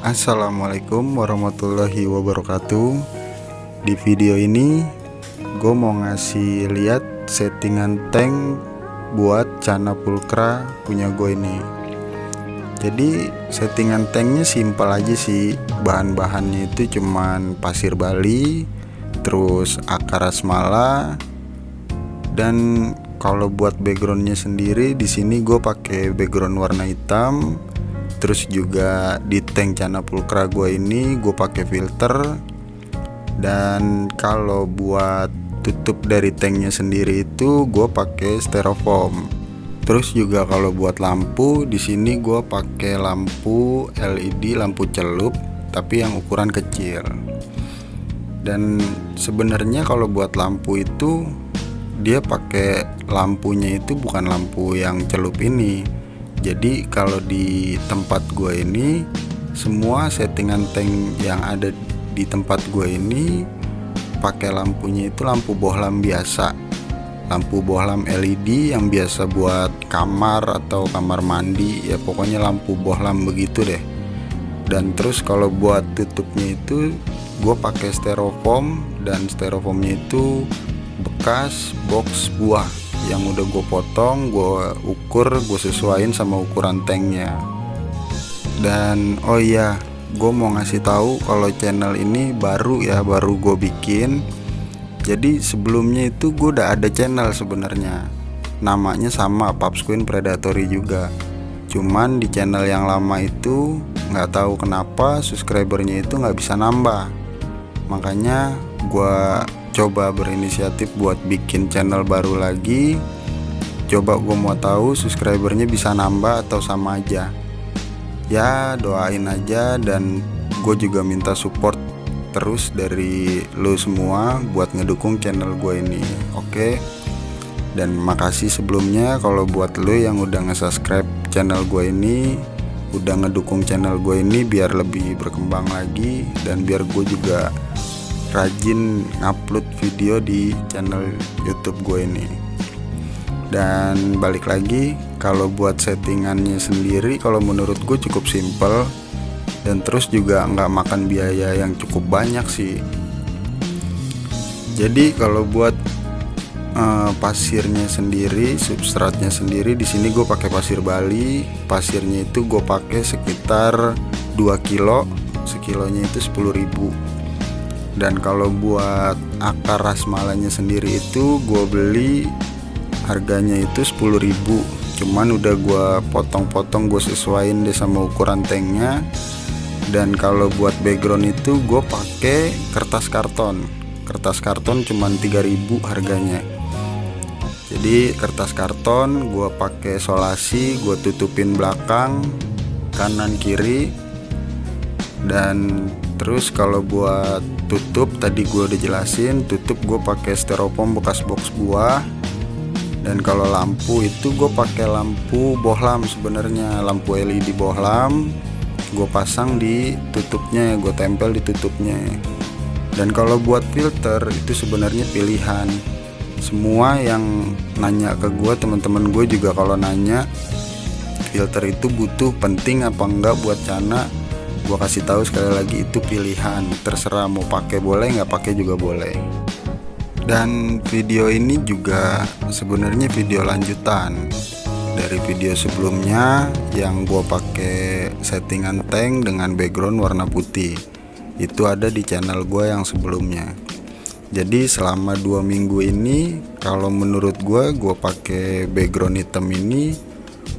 Assalamualaikum warahmatullahi wabarakatuh. Di video ini gue mau ngasih lihat settingan tank buat Cana Pulcra punya gue ini. Jadi settingan tanknya simpel aja sih. Bahan-bahannya itu cuman pasir Bali, terus akar asmala, dan kalau buat backgroundnya sendiri di sini gue pakai background warna hitam. Terus juga di tank Cana Pulcra gue ini gue pakai filter. Dan kalau buat tutup dari tanknya sendiri itu gue pakai styrofoam. Terus juga kalau buat lampu di sini gue pakai lampu LED, lampu celup, tapi yang ukuran kecil. Dan sebenarnya kalau buat lampu itu dia pakai lampunya itu bukan lampu yang celup ini. Jadi kalau di tempat gue ini semua settingan tank yang ada di tempat gue ini pakai lampunya itu lampu bohlam biasa, lampu bohlam LED yang biasa buat kamar atau kamar mandi, ya pokoknya lampu bohlam begitu deh. Dan terus kalau buat tutupnya itu gue pakai styrofoam, dan styrofoamnya itu bekas box buah yang udah gue potong, gue ukur, gue sesuaiin sama ukuran tanknya. Dan oh iya, gue mau ngasih tahu kalau channel ini baru ya, baru gue bikin. Jadi sebelumnya itu gue udah ada channel sebenarnya, namanya sama Paps Queen Predatory juga. Cuman di channel yang lama itu nggak tahu kenapa subscribernya itu nggak bisa nambah. Makanya gue coba berinisiatif buat bikin channel baru lagi. Coba gue mau tahu subscribernya bisa nambah atau sama aja. Ya doain aja, dan gue juga minta support terus dari lo semua buat ngedukung channel gue ini. Oke. Dan makasih sebelumnya kalau buat lo yang udah nge-subscribe channel gue ini, udah ngedukung channel gue ini biar lebih berkembang lagi, dan biar gue juga rajin ngupload video di channel YouTube gue ini. Dan balik lagi, kalau buat settingannya sendiri kalau menurut gue cukup simple, dan terus juga nggak makan biaya yang cukup banyak sih. Jadi kalau buat pasirnya sendiri, substratnya sendiri di sini gue pakai pasir Bali. Pasirnya itu gue pakai sekitar 2 kilo, sekilonya itu 10.000. Dan kalau buat akar rasmalanya sendiri itu gue beli harganya itu 10.000. Cuman udah gue potong-potong, gue sesuaiin deh sama ukuran tanknya. Dan kalau buat background itu gue pakai kertas karton. Kertas karton cuman 3.000 harganya. Jadi kertas karton gue pakai solasi, gue tutupin belakang, kanan kiri. Dan terus kalau buat tutup tadi gue udah jelasin, tutup gue pakai styrofoam bekas box buah. Dan kalau lampu itu gue pakai lampu bohlam, sebenarnya lampu LED bohlam gue pasang di tutupnya, gue tempel di tutupnya. Dan kalau buat filter itu sebenarnya pilihan. Semua yang nanya ke gue, teman-teman gue juga kalau nanya filter itu butuh, penting apa enggak buat Cana, gue kasih tahu sekali lagi itu pilihan, terserah mau pakai boleh, nggak pakai juga boleh. Dan video ini juga sebenarnya video lanjutan dari video sebelumnya yang gue pakai settingan tank dengan background warna putih. Itu ada di channel gue yang sebelumnya. Jadi selama 2 minggu ini kalau menurut gue pakai background hitam ini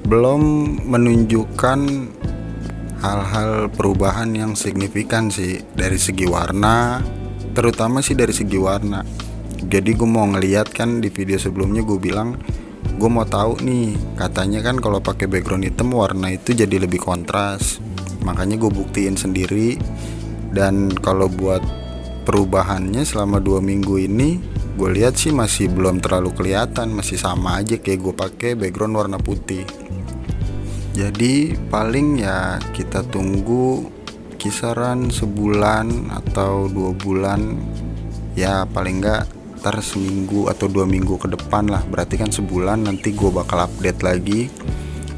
belum menunjukkan hal-hal perubahan yang signifikan sih dari segi warna, terutama sih dari segi warna. Jadi gue mau ngeliat, kan di video sebelumnya gue bilang gue mau tahu nih, katanya kan kalau pakai background hitam warna itu jadi lebih kontras. Makanya gue buktiin sendiri. Dan kalau buat perubahannya selama 2 minggu ini gue lihat sih masih belum terlalu kelihatan, masih sama aja kayak gue pakai background warna putih. Jadi paling ya kita tunggu kisaran sebulan atau 2 bulan, ya paling enggak ntar seminggu atau 2 minggu ke depan lah, berarti kan sebulan nanti gue bakal update lagi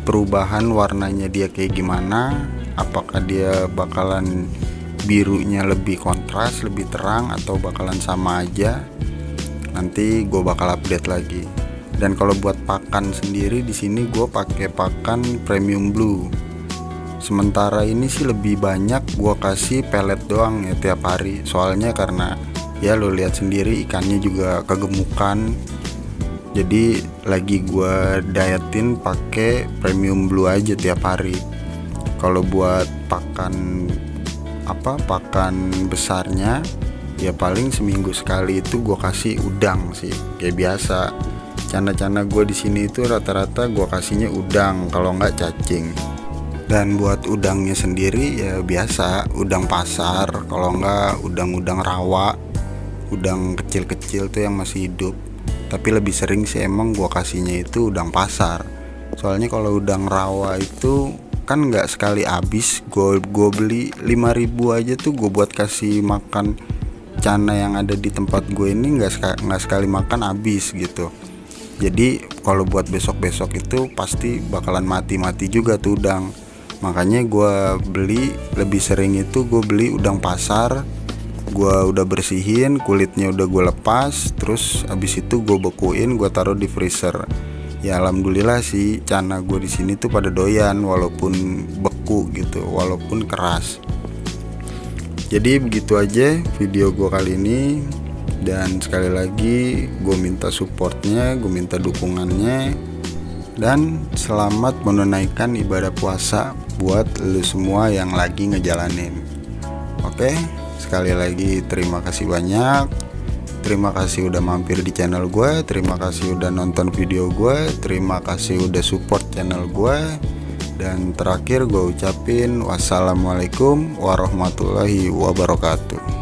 perubahan warnanya dia kayak gimana, apakah dia bakalan birunya lebih kontras, lebih terang, atau bakalan sama aja. Nanti gue bakal update lagi. Dan kalau buat pakan sendiri di sini gue pakai pakan premium blue. Sementara ini sih lebih banyak gue kasih pelet doang ya tiap hari. Soalnya karena ya lo lihat sendiri ikannya juga kegemukan. Jadi lagi gue dietin pakai premium blue aja tiap hari. Kalau buat pakan besarnya ya paling seminggu sekali itu gue kasih udang sih kayak biasa. Cana-cana gue di sini itu rata-rata gue kasihnya udang, kalau nggak cacing. Dan buat udangnya sendiri ya biasa udang pasar, kalau nggak udang-udang rawa, udang kecil-kecil tuh yang masih hidup. Tapi lebih sering sih emang gue kasihnya itu udang pasar. Soalnya kalau udang rawa itu kan nggak sekali habis. Gue beli 5.000 aja tuh gue buat kasih makan cana yang ada di tempat gue ini nggak sekali makan habis gitu. Jadi kalau buat besok-besok itu pasti bakalan mati juga tuh udang. Makanya gue beli lebih sering itu gue beli udang pasar. Gue udah bersihin, kulitnya udah gue lepas, terus abis itu gue bekuin, gue taruh di freezer. Ya alhamdulillah sih cana gue di sini tuh pada doyan walaupun beku gitu, walaupun keras. Jadi begitu aja video gue kali ini. Dan sekali lagi gue minta supportnya, gue minta dukungannya. Dan selamat menunaikan ibadah puasa buat lu semua yang lagi ngejalanin. Oke, sekali lagi terima kasih banyak. Terima kasih udah mampir di channel gue. Terima kasih udah nonton video gue. Terima kasih udah support channel gue. Dan terakhir gue ucapin wassalamualaikum warahmatullahi wabarakatuh.